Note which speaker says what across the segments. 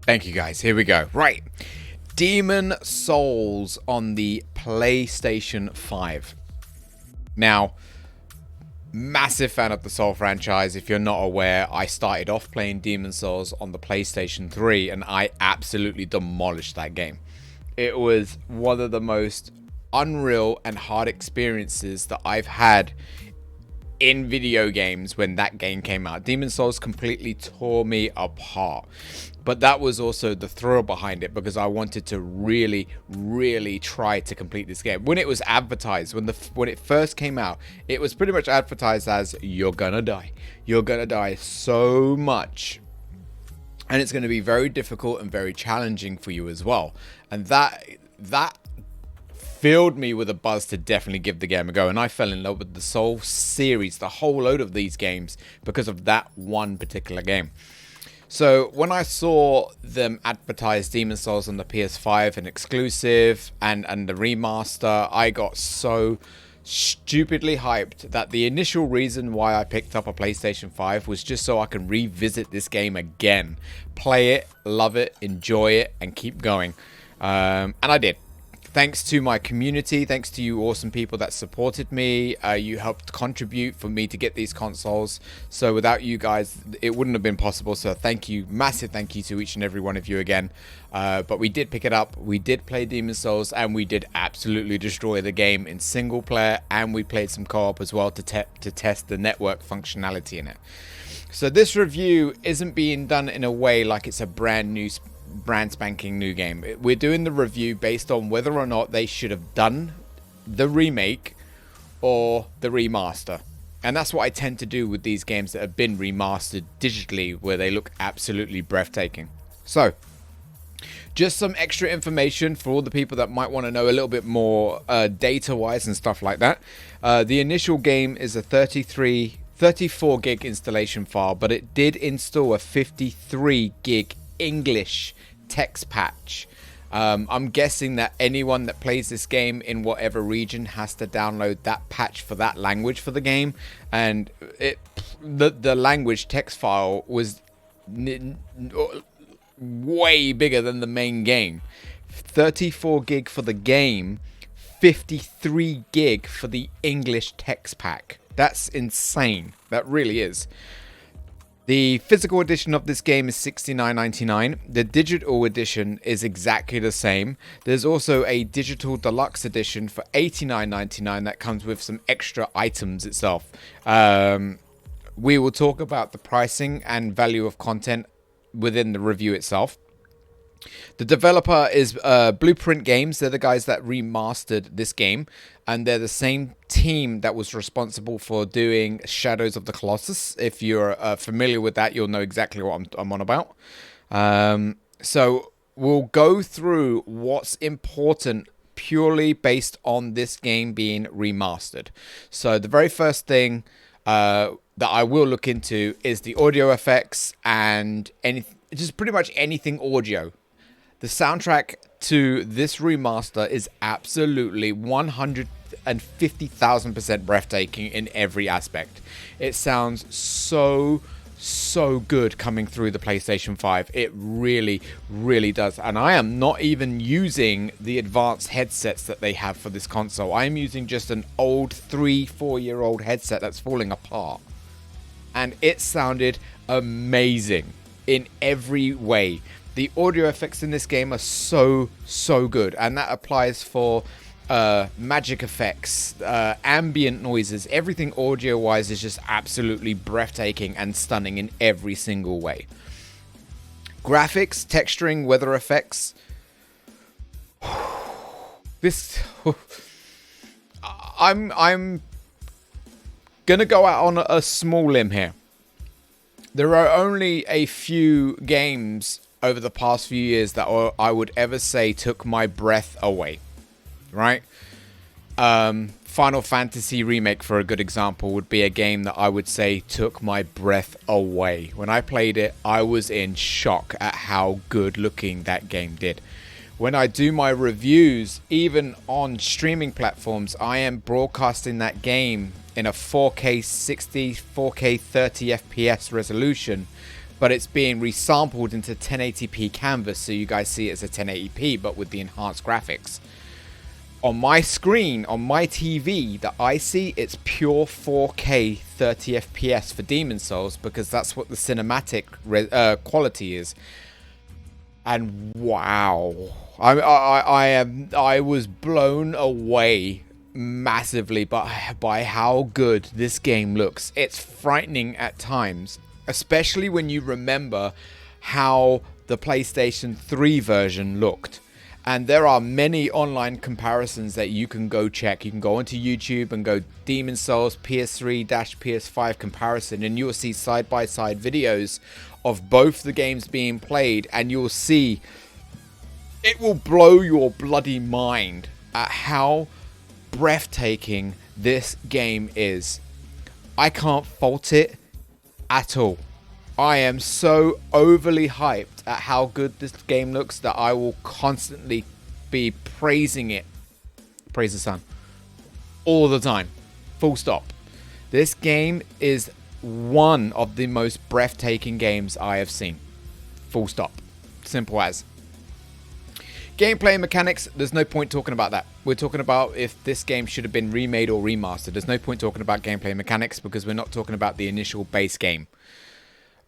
Speaker 1: Thank you guys. Here we go. Right. Demon Souls on the PlayStation 5. Now, massive fan of the Soul franchise. If you're not aware, I started off playing Demon Souls on the PlayStation 3 and I absolutely demolished that game. It was one of the most unreal and hard experiences that I've had in video games when that game came out. Demon Souls completely tore me apart. But that was also the thrill behind it, because I wanted to really try to complete this game. When it was advertised, when it first came out, it was pretty much advertised as you're gonna die. You're gonna die so much. And it's going to be very difficult and very challenging for you as well. And that filled me with a buzz to definitely give the game a go. And I fell in love with the Soul series, the whole load of these games, because of that one particular game. So when I saw them advertise Demon Souls on the PS5, an exclusive and the remaster, I got so stupidly hyped that the initial reason why I picked up a PlayStation 5 was just so I can revisit this game again, play it, love it, enjoy it, and keep going. And I did. Thanks to my community, thanks to you awesome people that supported me. You helped contribute for me to get these consoles. So without you guys, it wouldn't have been possible. So thank you, massive thank you to each and every one of you again. But we did pick it up. We did play Demon Souls, and we did absolutely destroy the game in single player. And we played some co-op as well to test the network functionality in it. So this review isn't being done in a way like it's a brand spanking new game. We're doing the review based on whether or not they should have done the remake or the remaster. And that's what I tend to do with these games that have been remastered digitally, where they look absolutely breathtaking. So, just some extra information for all the people that might want to know a little bit more data-wise and stuff like that. The initial game is a 34 gig installation file, but it did install a 53 gig English text patch. I'm guessing that anyone that plays this game in whatever region has to download that patch for that language for the game, and the language text file was way bigger than the main game. 34 gig for the game, 53 gig for the English text pack. That's insane. That really is. The physical edition of this game is $69.99. The digital edition is exactly the same. There's also a digital deluxe edition for $89.99 that comes with some extra items itself. We will talk about the pricing and value of content within the review itself. The developer is Blueprint Games. They're the guys that remastered this game, and they're the same team that was responsible for doing Shadows of the Colossus. If you're familiar with that, you'll know exactly what I'm on about. So we'll go through what's important purely based on this game being remastered. So the very first thing that I will look into is the audio effects and just pretty much anything audio. The soundtrack to this remaster is absolutely 150,000% breathtaking in every aspect. It sounds so good coming through the PlayStation 5. It really does. And I am not even using the advanced headsets that they have for this console. I am using just an old 3-4 year old headset that's falling apart. And it sounded amazing in every way. The audio effects in this game are so good, and that applies for magic effects, ambient noises. Everything audio wise is just absolutely breathtaking and stunning in every single way. Graphics, texturing, weather effects. I'm gonna go out on a small limb here. There are only a few games over the past few years that I would ever say took my breath away, right? Final Fantasy Remake, for a good example, would be a game that I would say took my breath away. When I played it, I was in shock at how good looking that game did. When I do my reviews, even on streaming platforms, I am broadcasting that game in a 4K 60, 4K 30 FPS resolution but it's being resampled into 1080p canvas, so you guys see it as a 1080p, but with the enhanced graphics. On my screen, on my TV that I see, it's pure 4K 30 FPS for Demon's Souls, because that's what the cinematic quality is. And wow, I was blown away massively by how good this game looks. It's frightening at times, especially when you remember how the PlayStation 3 version looked. And there are many online comparisons that you can go check. You can go onto YouTube and go Demon's Souls PS3-PS5 comparison, and you'll see side-by-side videos of both the games being played, and you'll see it will blow your bloody mind at how breathtaking this game is. I can't fault it at all. I am so overly hyped at how good this game looks that I will constantly be praising it. Praise the sun. All the time. Full stop. This game is one of the most breathtaking games I have seen. Full stop. Simple as. Gameplay and mechanics, there's no point talking about that. We're talking about if this game should have been remade or remastered. There's no point talking about gameplay and mechanics because we're not talking about the initial base game.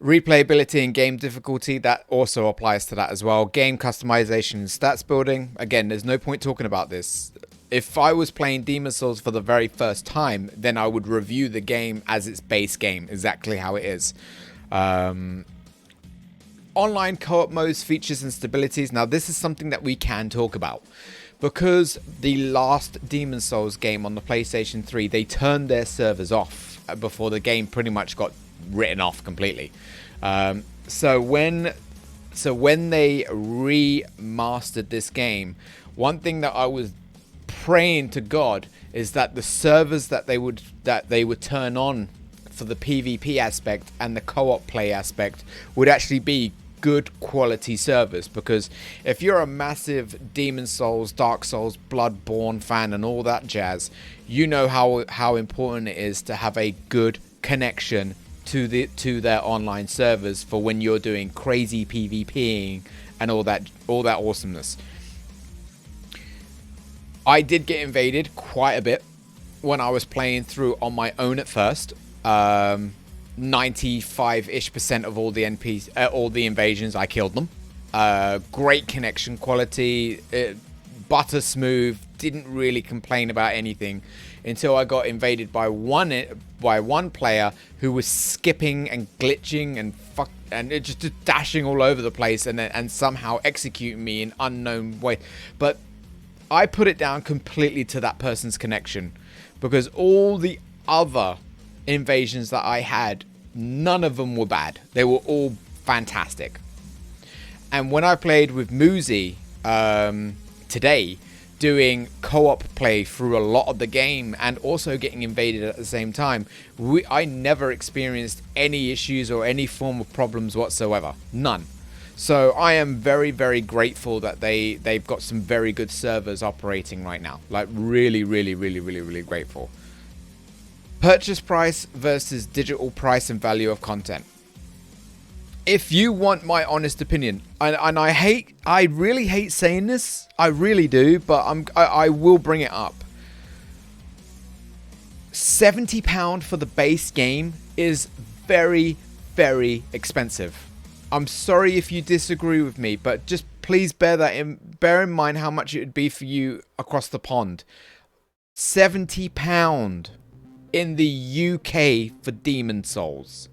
Speaker 1: Replayability and game difficulty, that also applies to that as well. Game customization and stats building, again, there's no point talking about this. If I was playing Demon's Souls for the very first time, then I would review the game as its base game, exactly how it is. Online co-op modes, features and stabilities. Now this is something that we can talk about. Because the last Demon's Souls game on the PlayStation 3, they turned their servers off before the game pretty much got written off completely. So when they remastered this game, one thing that I was praying to God is that the servers that they would turn on for the PvP aspect and the co-op play aspect would actually be good quality servers, because if you're a massive Demon's Souls, Dark Souls, Bloodborne fan and all that jazz, you know how important it is to have a good connection to their online servers for when you're doing crazy PvPing and all that awesomeness. I did get invaded quite a bit when I was playing through on my own at first. 95-ish% of all the all the invasions, I killed them. Great connection quality, butter smooth, didn't really complain about anything until I got invaded by one player who was skipping and glitching and just dashing all over the place and somehow executing me in unknown way. But I put it down completely to that person's connection, because all the other invasions that I had, none of them were bad. They were all fantastic. And when I played with Muzi today, doing co-op play through a lot of the game and also getting invaded at the same time, I never experienced any issues or any form of problems whatsoever. None. So I am very, very grateful that they've got some very good servers operating right now. Like really, really, really, really, really grateful. Purchase price versus digital price and value of content. If you want my honest opinion, and I really hate saying this, I really do, but I will bring it up. £70 for the base game is very, very expensive. I'm sorry if you disagree with me, but just please bear in mind how much it would be for you across the pond. £70 in the UK for Demon's Souls.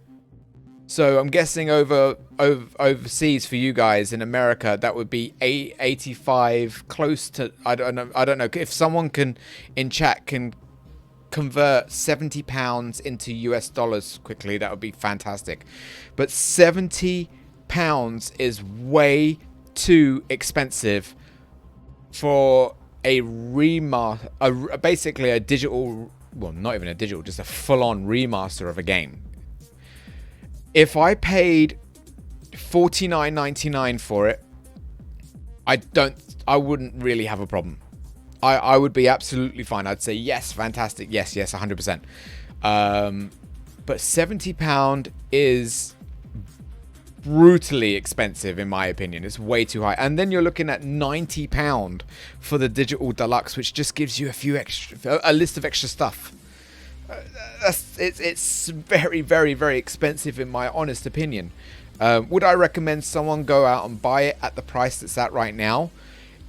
Speaker 1: So I'm guessing overseas for you guys in America, that would be 85, close to, I don't know if someone in chat can convert £70 into US dollars quickly, that would be fantastic. But £70 is way too expensive for a remaster, basically a digital, well, not even a digital, just a full-on remaster of a game. If I paid $49.99 for it, I wouldn't really have a problem. I would be absolutely fine. I'd say yes, fantastic, yes, 100%. But £70 is brutally expensive in my opinion. It's way too high. And then you're looking at £90 for the digital deluxe, which just gives you a list of extra stuff. It's very, very, very expensive in my honest opinion. Would I recommend someone go out and buy it at the price that's at right now?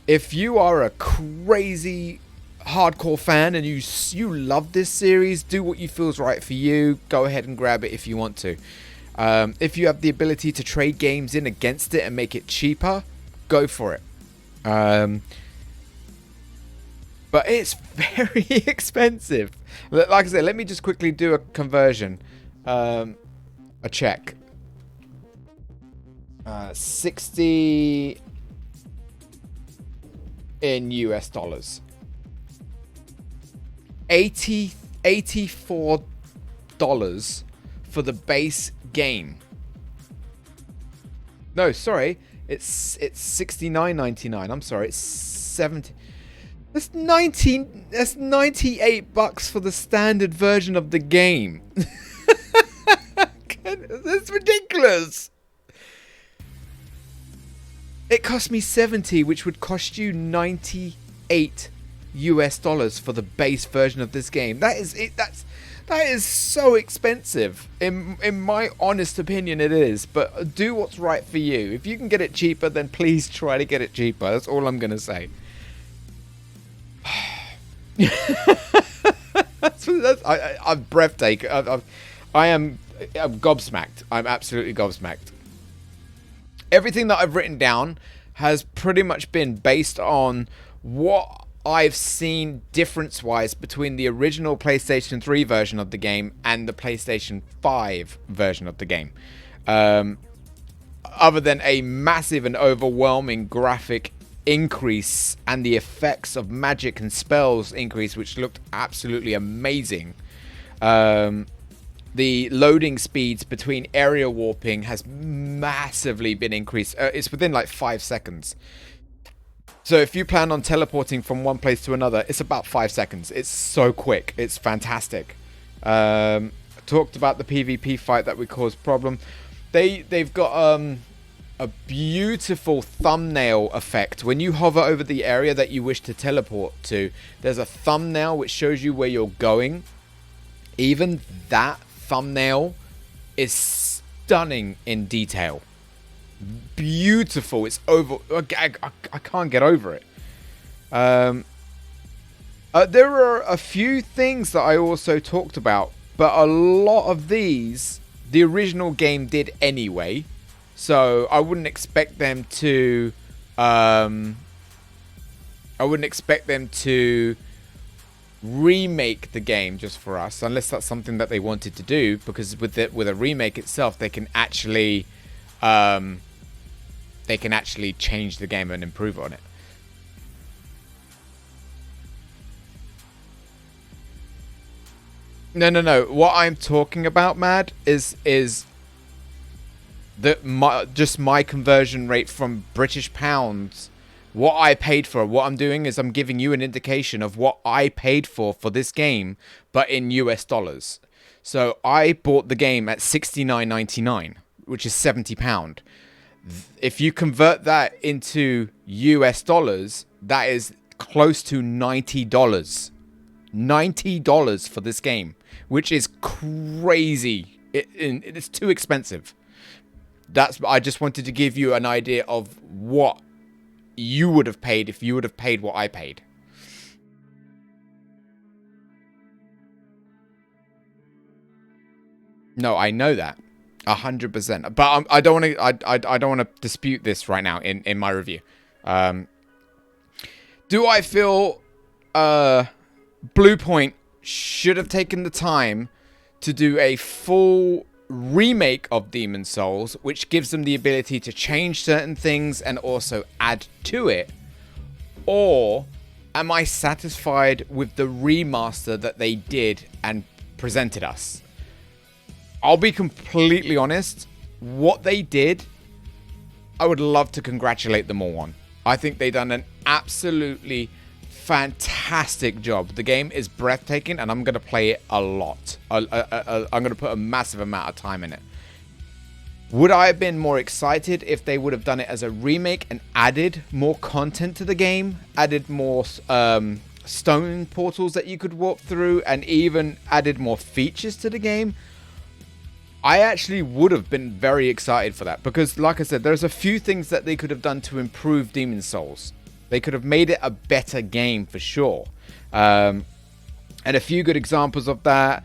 Speaker 1: If you are a crazy hardcore fan and you love this series, do what you feels right for you. Go ahead and grab it if you want to. If you have the ability to trade games in against it and make it cheaper, go for it. But it's very expensive. Like I said, let me just quickly do a conversion. A check. 60 in US dollars. $84 for the base game. No, sorry. It's $69.99. I'm sorry. It's 70. That's 98 bucks for the standard version of the game. That's ridiculous. It cost me 70, which would cost you 98 US dollars for the base version of this game. That is so expensive. In my honest opinion, it is. But do what's right for you. If you can get it cheaper, then please try to get it cheaper. That's all I'm gonna say. I'm breathtaking. I'm gobsmacked. I'm absolutely gobsmacked. Everything that I've written down has pretty much been based on what I've seen difference-wise between the original PlayStation 3 version of the game and the PlayStation 5 version of the game. Other than a massive and overwhelming graphic increase and the effects of magic and spells increase, which looked absolutely amazing. The loading speeds between area warping has massively been increased. It's within like 5 seconds. So if you plan on teleporting from one place to another, it's about 5 seconds. It's so quick. It's fantastic. Talked about the PvP fight that would cause problem. They've got a beautiful thumbnail effect. When you hover over the area that you wish to teleport to, there's a thumbnail which shows you where you're going. Even that thumbnail is stunning in detail. Beautiful. It's over. I can't get over it. There are a few things that I also talked about, but a lot of these the original game did anyway, so I wouldn't expect them to remake the game just for us, unless that's something that they wanted to do, because with a remake itself, they can actually change the game and improve on it. No. What I'm talking about, Mad, is my conversion rate from British pounds. What I paid for. What I'm doing is I'm giving you an indication of what I paid for this game, but in US dollars. So I bought the game at $69.99, which is £70. If you convert that into US dollars, that is close to $90. $90 for this game, which is crazy. It's too expensive. I just wanted to give you an idea of what you would have paid if you would have paid what I paid. No, I know that 100%, but I don't want to. I don't want to dispute this right now in my review. Do I feel Bluepoint should have taken the time to do a full remake of Demon's Souls, which gives them the ability to change certain things and also add to it? Or am I satisfied with the remaster that they did and presented us? I'll be completely honest. What they did, I would love to congratulate them all on. I think they've done an absolutely fantastic job. The game is breathtaking, and I'm going to play it a lot. I'm going to put a massive amount of time in it. Would I have been more excited if they would have done it as a remake and added more content to the game, added more stone portals that you could walk through, and even added more features to the game? I actually would have been very excited for that, because like I said, there's a few things that they could have done to improve Demon's Souls. They could have made it a better game for sure. And a few good examples of that: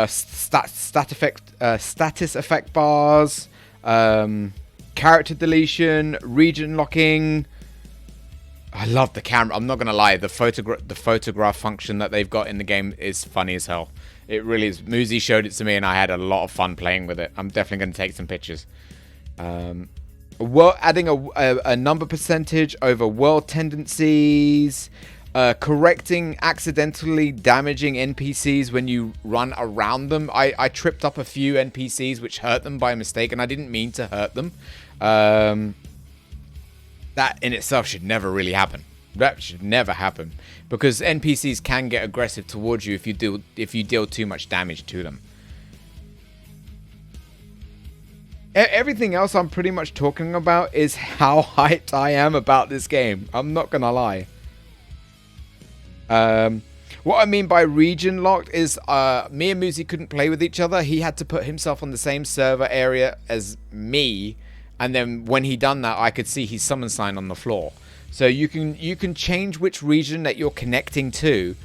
Speaker 1: status effect bars, character deletion, region locking. I love the camera. I'm not gonna lie, the photograph function that they've got in the game is funny as hell. It really is. Muzi showed it to me and I had a lot of fun playing with it. I'm definitely going to take some pictures. Adding a number percentage over world tendencies, correcting accidentally damaging NPCs when you run around them. I tripped up a few NPCs which hurt them by mistake, and I didn't mean to hurt them. That in itself should never really happen. That should never happen, because NPCs can get aggressive towards you if you deal too much damage to them. Everything else I'm pretty much talking about is how hyped I am about this game. I'm not gonna lie. What I mean by region locked is me and Muzi couldn't play with each other. He had to put himself on the same server area as me, and then when he done that, I could see his summon sign on the floor. So you can change which region that you're connecting to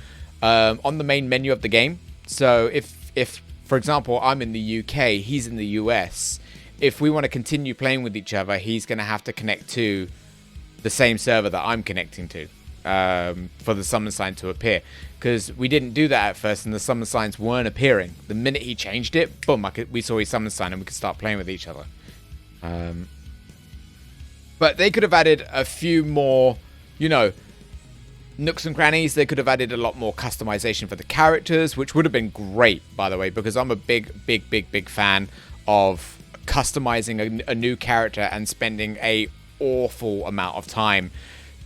Speaker 1: on the main menu of the game. So if for example I'm in the UK, he's in the US. If we want to continue playing with each other, he's going to have to connect to the same server that I'm connecting to for the summon sign to appear. Because we didn't do that at first, and the summon signs weren't appearing. The minute he changed it, boom! We saw his summon sign, and we could start playing with each other. But they could have added a few more, nooks and crannies. They could have added a lot more customization for the characters, which would have been great, by the way, because I'm a big fan of customizing a new character and spending a awful amount of time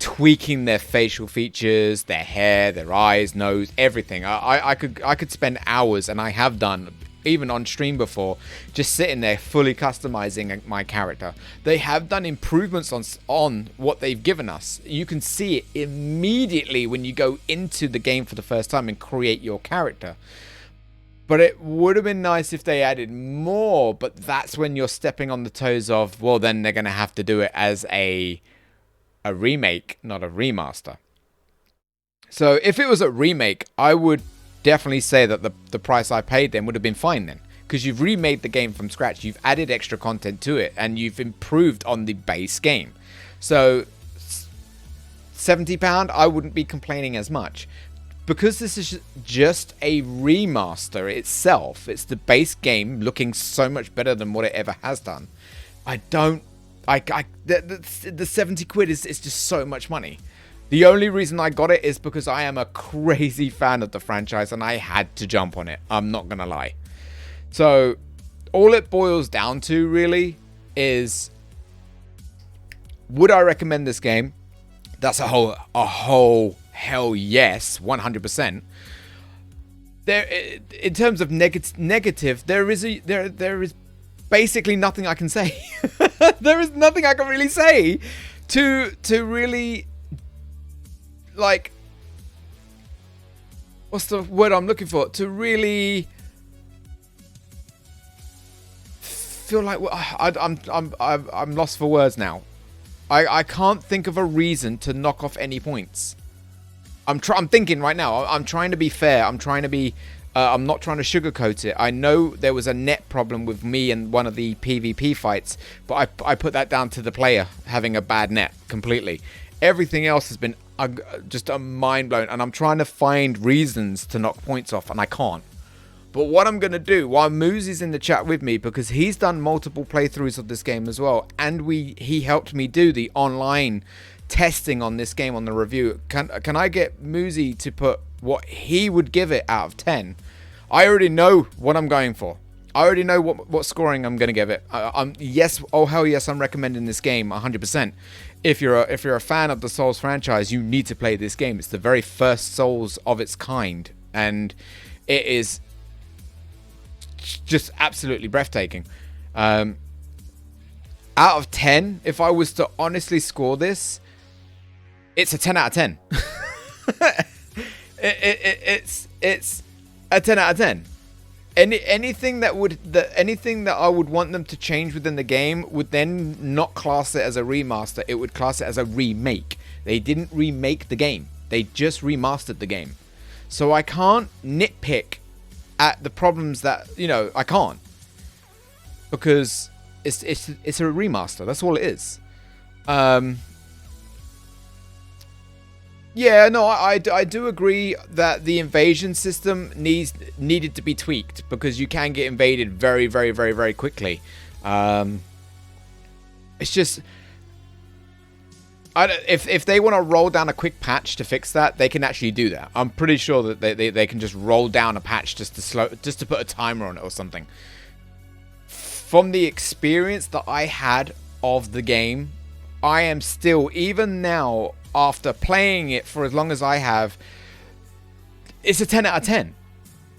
Speaker 1: tweaking their facial features, their hair, their eyes, nose, everything. I could spend hours, and I have done, even on stream before, just sitting there fully customizing my character. They have done improvements on what they've given us. You can see it immediately when you go into the game for the first time and create your character. But it would have been nice if they added more, but that's when you're stepping on the toes of, well, then they're going to have to do it as a remake, not a remaster. So if it was a remake, I would definitely say that the price I paid then would have been fine then, because you've remade the game from scratch, you've added extra content to it, and you've improved on the base game. So £70, I wouldn't be complaining as much. Because this is just a remaster itself, it's the base game looking so much better than what it ever has done. The 70 quid is just so much money. The only reason I got it is because I am a crazy fan of the franchise and I had to jump on it. I'm not going to lie. So all it boils down to really is, would I recommend this game? That's a whole hell yes, 100%. There, in terms of negative, there is basically nothing I can say. There is nothing I can really say to really, like, what's the word I'm looking for? To really feel like I'm lost for words now. I can't think of a reason to knock off any points. I'm thinking right now. I'm trying to be fair. I'm trying to be. I'm not trying to sugarcoat it. I know there was a net problem with me and one of the PvP fights, but I put that down to the player having a bad net completely. Everything else has been just a mind blown, and I'm trying to find reasons to knock points off, and I can't. But what I'm going to do, while Muzi's in the chat with me, because he's done multiple playthroughs of this game as well, and he helped me do the online testing on this game on the review. Can I get Muzi to put what he would give it out of 10? I already know what I'm going for. I already know what scoring I'm going to give it. Yes, oh hell yes, I'm recommending this game 100%. If you're a fan of the Souls franchise, you need to play this game. It's the very first Souls of its kind, and it is just absolutely breathtaking. out of 10, if I was to honestly score this, it's a 10 out of 10. It's a 10 out of 10. Anything that I would want them to change within the game would then not class it as a remaster. It would class it as a remake. They didn't remake the game. They just remastered the game. So I can't nitpick at the problems that, I can't. Because it's a remaster. That's all it is. Yeah, no, I do agree that the invasion system needed to be tweaked, because you can get invaded very, very, very, very quickly. It's just, if they want to roll down a quick patch to fix that, they can actually do that. I'm pretty sure that they can just roll down a patch just to put a timer on it or something. From the experience that I had of the game, I am still, even now, after playing it for as long as I have, it's a 10 out of 10.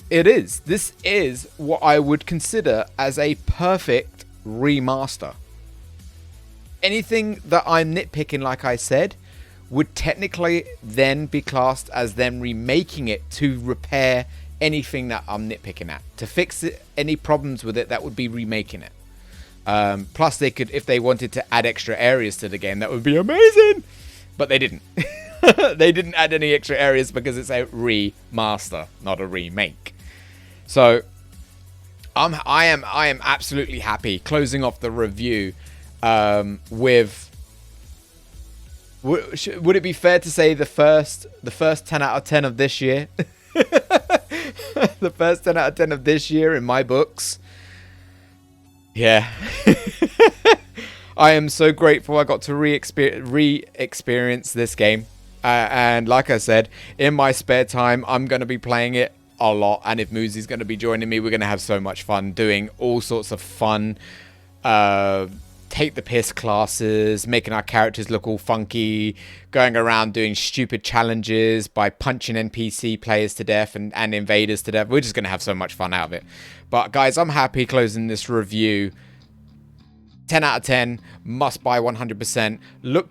Speaker 1: It is. This is what I would consider as a perfect remaster. Anything that I'm nitpicking, like I said, would technically then be classed as them remaking it to repair anything that I'm nitpicking at. To fix it, any problems with it, that would be remaking it. Plus, they could, if they wanted to add extra areas to the game, that would be amazing. But they didn't. They didn't add any extra areas because it's a remaster, not a remake. So I am absolutely happy closing off the review with. Would it be fair to say the first 10 out of 10 of this year? The first 10 out of 10 of this year in my books. Yeah. I am so grateful I got to re-experience this game. And like I said, in my spare time, I'm going to be playing it a lot. And if Moosey's going to be joining me, we're going to have so much fun doing all sorts of fun take the piss classes, making our characters look all funky, going around doing stupid challenges by punching NPC players to death and invaders to death. We're just going to have so much fun out of it. But guys, I'm happy closing this review. 10 out of 10, must buy 100%.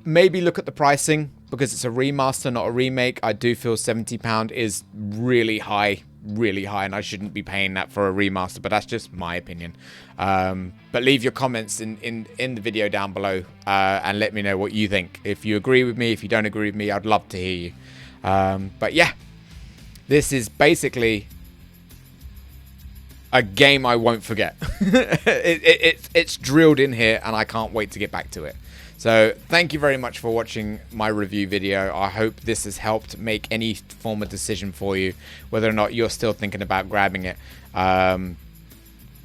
Speaker 1: Maybe look at the pricing, because it's a remaster, not a remake. I do feel £70 is really high, and I shouldn't be paying that for a remaster, but that's just my opinion. But leave your comments in the video down below and let me know what you think. If you agree with me, if you don't agree with me, I'd love to hear you. But yeah, this is basically a game I won't forget. It's drilled in here, and I can't wait to get back to it. So thank you very much for watching my review video. I hope this has helped make any form of decision for you, whether or not you're still thinking about grabbing it. But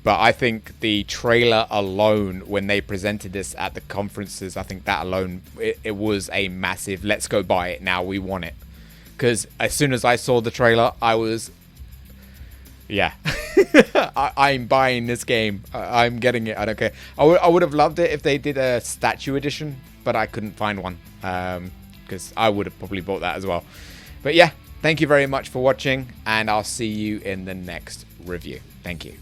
Speaker 1: I think the trailer alone, when they presented this at the conferences, I think that alone, it was a massive, let's go buy it now, we want it. Because as soon as I saw the trailer, I was... yeah. I'm buying this game. I'm getting it. I don't care. I would have loved it if they did a statue edition, but I couldn't find one, because I would have probably bought that as well. But yeah, thank you very much for watching, and I'll see you in the next review. Thank you.